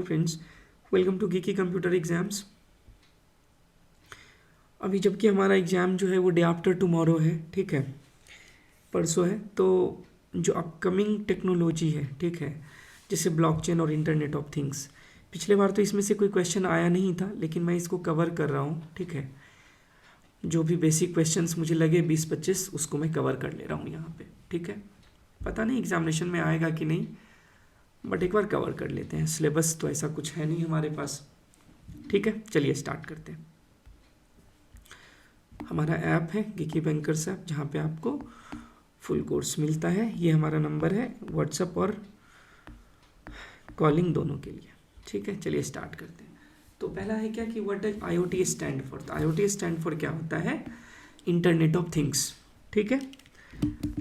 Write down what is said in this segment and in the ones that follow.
Friends, welcome to geeky computer exams. अभी जबकि हमारा एग्ज़ाम जो है वो डे आफ्टर टुमारो है, ठीक है, परसों है। तो जो अपकमिंग टेक्नोलॉजी है, ठीक है, जैसे ब्लॉकचेन और इंटरनेट ऑफ थिंग्स, पिछले बार तो इसमें से कोई क्वेश्चन आया नहीं था, लेकिन मैं इसको कवर कर रहा हूँ, ठीक है। जो भी बेसिक क्वेश्चंस मुझे लगे 20-25 उसको मैं कवर कर ले रहा हूँ यहाँ पे, ठीक है। पता नहीं एग्जामिनेशन में आएगा कि नहीं, बट एक बार कवर कर लेते हैं। सिलेबस तो ऐसा कुछ है नहीं हमारे पास, ठीक है। चलिए स्टार्ट करते हैं। हमारा ऐप है गीकी बैंकर्स ऐप, जहाँ पे आपको फुल कोर्स मिलता है। ये हमारा नंबर है व्हाट्सएप और कॉलिंग दोनों के लिए, ठीक है। चलिए स्टार्ट करते हैं। तो पहला है क्या कि what does IoT stand for. तो IoT स्टैंड फॉर क्या होता है, इंटरनेट ऑफ थिंग्स, ठीक है।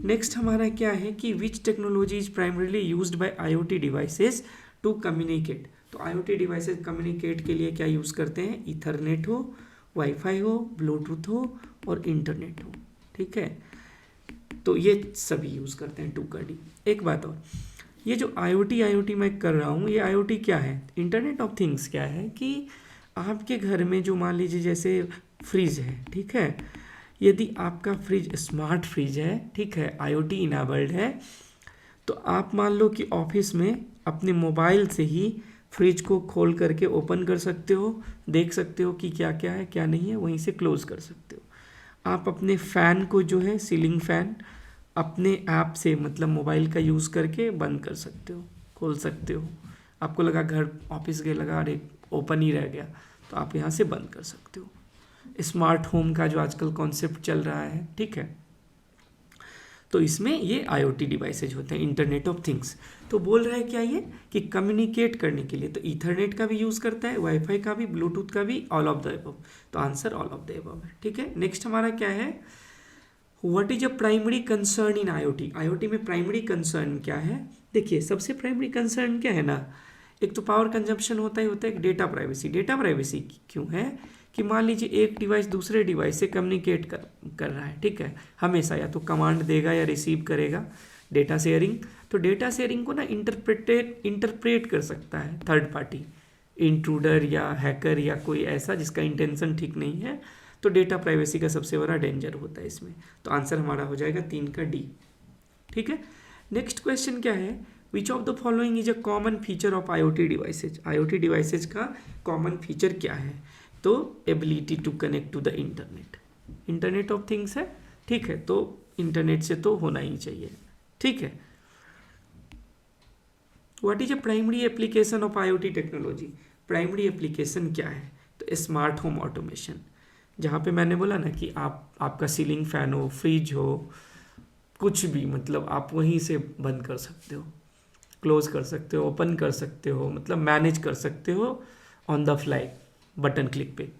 नेक्स्ट हमारा क्या है कि which technology is primarily used by IoT devices to communicate. तो IoT डिवाइसेस कम्युनिकेट के लिए क्या यूज़ करते हैं, ईथरनेट हो, वाईफाई हो, ब्लूटूथ हो और इंटरनेट हो, ठीक है। तो ये सभी यूज़ करते हैं 2 का D। एक बात और, ये जो IoT मैं कर रहा हूँ, ये IoT क्या है, इंटरनेट ऑफ थिंग्स क्या है कि आपके घर में जो मान लीजिए जैसे फ्रिज है, ठीक है, यदि आपका फ्रिज स्मार्ट फ्रिज है, ठीक है, IoT इनेबल्ड है, तो आप मान लो कि ऑफिस में अपने मोबाइल से ही फ्रिज को खोल करके ओपन कर सकते हो, देख सकते हो कि क्या क्या है क्या नहीं है, वहीं से क्लोज कर सकते हो। आप अपने फ़ैन को जो है सीलिंग फ़ैन अपने ऐप से मतलब मोबाइल का यूज़ करके बंद कर सकते हो, खोल सकते हो। आपको लगा घर ऑफिस गए, लगा अरे ओपन ही रह गया, तो आप यहाँ से बंद कर सकते हो। स्मार्ट होम का जो आजकल कॉन्सेप्ट चल रहा है, ठीक है, तो इसमें ये IoT डिवाइसेज होते हैं, इंटरनेट ऑफ थिंग्स। तो बोल रहा है क्या ये कि कम्युनिकेट करने के लिए तो ईथरनेट का भी यूज़ करता है, वाईफाई का भी, ब्लूटूथ का भी, ऑल ऑफ द अबव। तो answer all of the above है, ठीक है। नेक्स्ट हमारा क्या है, what is a primary concern in IoT में प्राइमरी कंसर्न क्या है। देखिए सबसे प्राइमरी कंसर्न क्या है ना, एक तो पावर कंजप्शन होता है, एक डेटा प्राइवेसी। डेटा प्राइवेसी क्यों है कि मान लीजिए एक डिवाइस दूसरे डिवाइस से कम्युनिकेट कर रहा है, ठीक है, हमेशा या तो कमांड देगा या रिसीव करेगा, डेटा शेयरिंग। तो डेटा शेयरिंग को ना इंटरप्रेट कर सकता है थर्ड पार्टी, इंट्रूडर या हैकर या कोई ऐसा जिसका इंटेंशन ठीक नहीं है। तो डेटा प्राइवेसी का सबसे बड़ा डेंजर होता है इसमें। तो आंसर हमारा हो जाएगा 3 का D, ठीक है। नेक्स्ट क्वेश्चन क्या है, which of the following is a common feature of IoT devices. IoT devices का कॉमन फीचर क्या है, तो ability to connect to the internet, internet of things है, ठीक है, तो इंटरनेट से तो होना ही चाहिए, ठीक है। What is a primary application of IoT technology. Primary application क्या है, तो स्मार्ट होम ऑटोमेशन, जहाँ पे मैंने बोला ना कि आपका सीलिंग फैन हो, फ्रिज हो, कुछ भी, मतलब आप वहीं से बंद कर सकते हो, क्लोज कर सकते हो, ओपन कर सकते हो, मतलब मैनेज कर सकते हो on the fly, button click पे,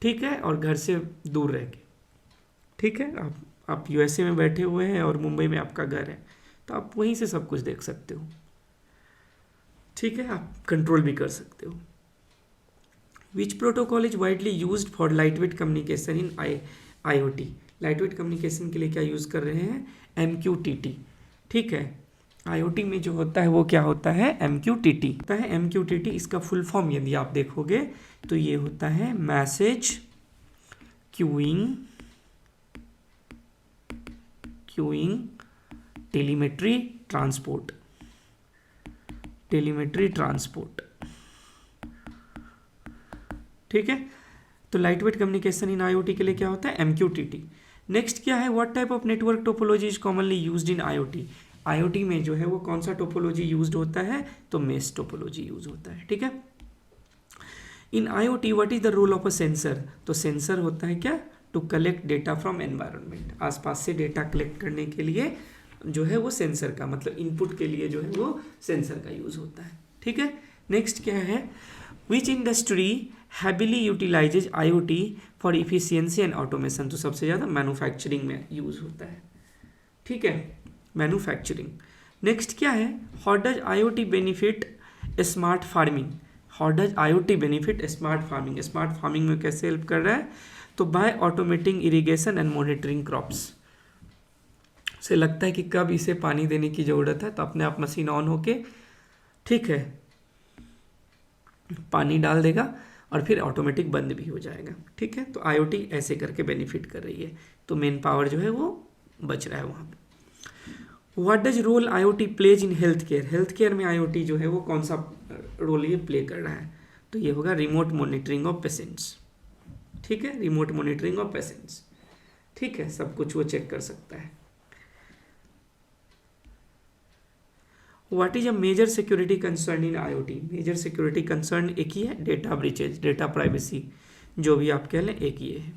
ठीक है, और घर से दूर रह के, ठीक है। आप USA में बैठे हुए हैं और मुंबई में आपका घर है, तो आप वहीं से सब कुछ देख सकते हो, ठीक है, आप कंट्रोल भी कर सकते हो। विच protocol is widely used for lightweight communication in IoT। Lightweight communication के लिए क्या यूज़ कर रहे हैं, MQTT, ठीक है। IoT में जो होता है वो क्या होता है, MQTT होता है। MQTT इसका फुल फॉर्म यदि आप देखोगे तो ये होता है मैसेज क्यूइंग टेलीमेट्री ट्रांसपोर्ट, ठीक है। तो light weight communication in IoT के लिए क्या होता है, MQTT। नेक्स्ट क्या है, what type of network topology is commonly used in IoT में जो है वो कौन सा टोपोलॉजी यूज्ड होता है, तो मेश टोपोलॉजी यूज होता है, ठीक है। In IoT what is the role of a sensor. तो सेंसर होता है क्या, to collect data from environment, आसपास से डेटा कलेक्ट करने के लिए जो है वो सेंसर का, मतलब इनपुट के लिए जो है वो सेंसर का यूज होता है, ठीक है। नेक्स्ट क्या है, which industry heavily utilises IoT for efficiency and automation. तो सबसे ज़्यादा मैन्युफैक्चरिंग में यूज होता है, ठीक है, मैन्युफैक्चरिंग। नेक्स्ट क्या है, how does IoT benefit smart farming. How does IoT benefit smart farming. Smart farming में कैसे हेल्प कर रहा है, तो by automating irrigation and monitoring crops. से लगता है कि कब इसे पानी देने की ज़रूरत है, तो अपने आप मशीन ऑन होके, ठीक है, पानी डाल देगा और फिर ऑटोमेटिक बंद भी हो जाएगा। ठीक है, तो आईओटी ऐसे करके बेनिफिट कर रही है, तो मेन पावर जो है वो बच रहा है वहाँ पे। What does role IoT plays in health care? Health care में आईओटी जो है वो कौन सा रोल ये प्ले कर रहा है? तो ये होगा रिमोट मॉनिटरिंग ऑफ पेशेंट्स। ठीक है, रिमोट मॉनिटरिंग ऑफ पेशेंट्स। ठीक है, सब कुछ वो चेक कर सकता है। What is a major security concern in IoT? Major security concern एक ही है, डेटा ब्रीचेज, डेटा प्राइवेसी, जो भी आप कह लें एक ही है।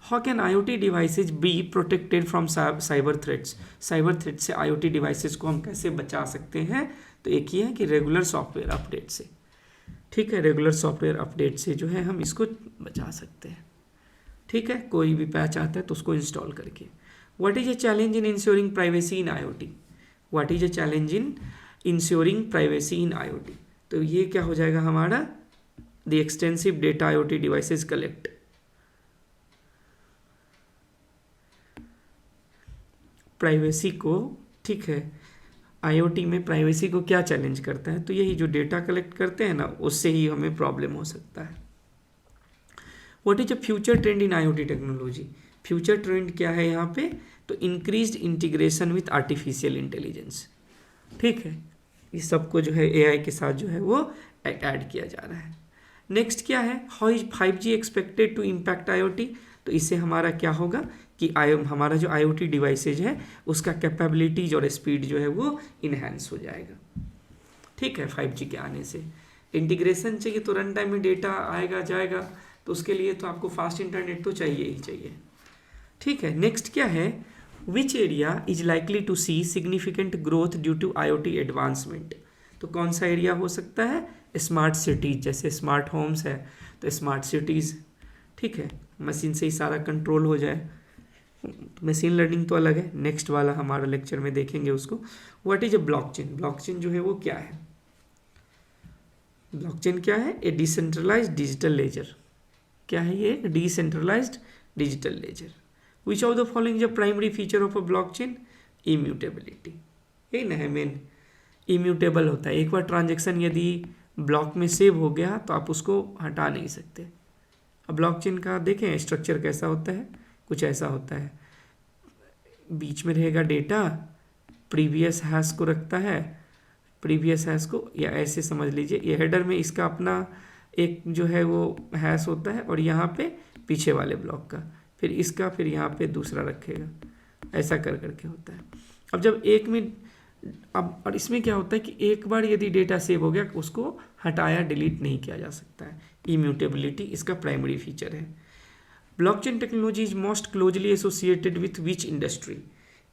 How can IoT devices be protected from cyber threats? Cyber threat से आईओटी डिवाइसेज को हम कैसे बचा सकते हैं? तो एक ही है कि रेगुलर सॉफ्टवेयर अपडेट से। ठीक है, रेगुलर सॉफ्टवेयर अपडेट से जो है हम इसको बचा सकते हैं। ठीक है, कोई भी पैच आता है तो उसको इंस्टॉल करके। What is a challenge in ensuring privacy in IoT? What is a challenge in ensuring privacy in IoT? तो ये क्या हो जाएगा हमारा, the extensive data IoT devices collect. Privacy को, ठीक है, आईओटी में प्राइवेसी को क्या चैलेंज करता है? तो यही जो डेटा कलेक्ट करते हैं ना, उससे ही हमें प्रॉब्लम हो सकता है। What is a future trend in IoT technology? Future trend क्या है यहाँ पे? तो increased integration with artificial intelligence. ठीक है, इस सबको जो है एआई के साथ जो है वो ऐड किया जा रहा है। नेक्स्ट क्या है, how is 5G expected to impact IoT? तो इससे हमारा क्या होगा कि हमारा जो आईओटी डिवाइसेज है उसका कैपेबिलिटीज और स्पीड जो है वो इन्हेंस हो जाएगा। ठीक है, 5G के आने से इंटीग्रेशन चाहिए, तो रन टाइम में डेटा आएगा जाएगा, तो उसके लिए तो आपको फास्ट इंटरनेट तो चाहिए ही चाहिए। ठीक है, नेक्स्ट क्या है, which area is likely to see significant growth due to IoT advancement? तो कौन सा एरिया हो सकता है? स्मार्ट सिटीज, जैसे स्मार्ट होम्स है तो स्मार्ट सिटीज। ठीक है, मशीन से ही सारा कंट्रोल हो जाए। मशीन लर्निंग तो अलग है, नेक्स्ट वाला हमारा लेक्चर में देखेंगे उसको। What is a blockchain? Blockchain जो है वो क्या है? ब्लॉकचेन क्या है? A decentralised digital ledger. क्या है ये? Decentralised digital ledger. Which of the following is a primary feature of a blockchain? Immutability. यही ना है मेन, इम्यूटेबल होता है। एक बार ट्रांजेक्शन यदि ब्लॉक में सेव हो गया तो आप उसको हटा नहीं सकते। अब ब्लॉकचेन का देखें स्ट्रक्चर कैसा होता है, कुछ ऐसा होता है, बीच में रहेगा डेटा, प्रीवियस हैश को रखता है, प्रीवियस हैश को, या ऐसे समझ लीजिए ये हेडर में इसका अपना एक जो है वो हैश होता है, और यहाँ पे पीछे वाले ब्लॉक का, फिर इसका, फिर यहाँ पे दूसरा रखेगा, ऐसा कर करके होता है। अब जब एक में, अब और इसमें क्या होता है कि एक बार यदि डेटा सेव हो गया उसको हटाया डिलीट नहीं किया जा सकता है। इम्यूटेबिलिटी इसका प्राइमरी फीचर है। Blockchain technology is most closely associated with which industry?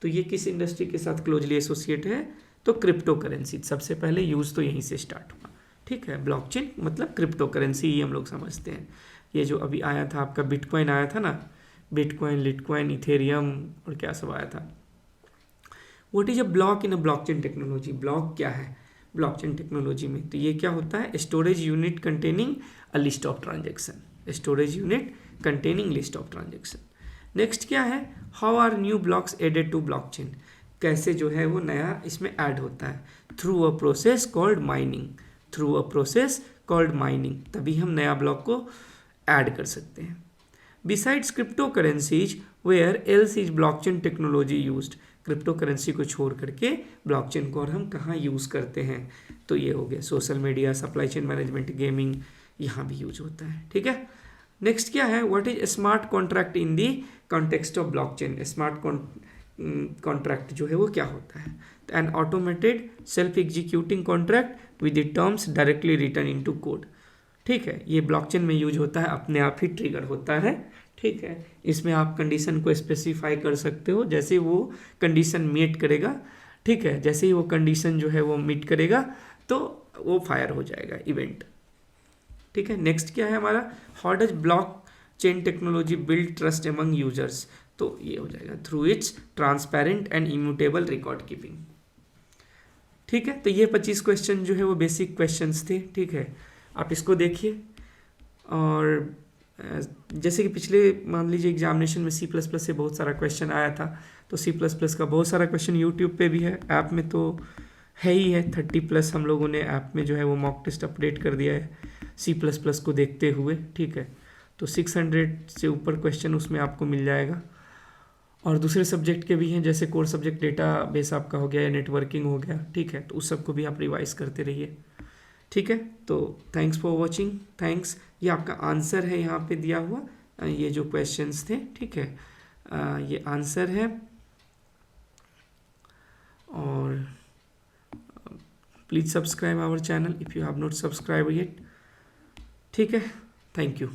तो ये किस इंडस्ट्री के साथ क्लोजली एसोसिएट है? तो क्रिप्टो करेंसी। सबसे पहले यूज़ तो यहीं से स्टार्ट हुआ। ठीक है, ब्लॉकचेन मतलब क्रिप्टो करेंसी ही हम लोग समझते हैं। ये जो अभी आया था आपका बिटकॉइन आया था ना, बिटकॉइन, लिटकॉइन, इथेरियम और क्या सब आया था। What is a block in a blockchain technology? Block क्या है ब्लॉकचेन टेक्नोलॉजी में? तो ये क्या होता है? Storage unit containing a list of transaction. Storage unit containing list of transaction. Next क्या है? How are new blocks added to blockchain? कैसे जो है वो नया इसमें ऐड होता है? Through a process called mining. Through a process called mining, तभी हम नया ब्लॉक को ऐड कर सकते हैं। Besides crypto currencies where else is blockchain technology used? Crypto currency को छोड़ करके ब्लॉकचेन को और हम कहाँ यूज़ करते हैं? तो ये हो गया social media, supply chain management, gaming, यहाँ भी यूज होता है। ठीक है, नेक्स्ट क्या है? What is smart contract in the context of blockchain? Smart contract जो है वो क्या होता है? An automated self executing contract with the terms directly written into code. ठीक है, ये ब्लॉकचेन में यूज होता है, अपने आप ही ट्रिगर होता है। ठीक है, इसमें आप कंडीशन को स्पेसिफाई कर सकते हो, जैसे वो कंडीशन मीट करेगा। ठीक है, जैसे ही वो कंडीशन जो है वो मीट करेगा तो वो फायर हो जाएगा इवेंट। ठीक है, नेक्स्ट क्या है हमारा? How does block chain technology build trust among users? तो ये हो जाएगा through it's transparent and immutable record keeping. ठीक है, तो ये 25 क्वेश्चन जो है वो बेसिक क्वेश्चंस थे। ठीक है, आप इसको देखिए। और जैसे कि पिछले मान लीजिए एग्जामिनेशन में C++ से बहुत सारा क्वेश्चन आया था, तो C++ का बहुत सारा क्वेश्चन यूट्यूब पे भी है, ऐप में तो है ही है 30+ हम लोगों ने ऐप में जो है वो मॉक टेस्ट अपडेट कर दिया है C++ को देखते हुए, ठीक है। तो 600 से ऊपर क्वेश्चन उसमें आपको मिल जाएगा। और दूसरे सब्जेक्ट के भी हैं, जैसे कोर सब्जेक्ट डेटा बेस आपका हो गया या नेटवर्किंग हो गया, ठीक है। तो उस सब को भी आप रिवाइज करते रहिए, ठीक है। तो थैंक्स फॉर वॉचिंग, थैंक्स। ये आपका आंसर है यहाँ पे दिया हुआ, ये जो क्वेश्चंस थे, ठीक है, ये आंसर है। और please subscribe our channel if you have not subscribe yet, ठीक है। Thank you.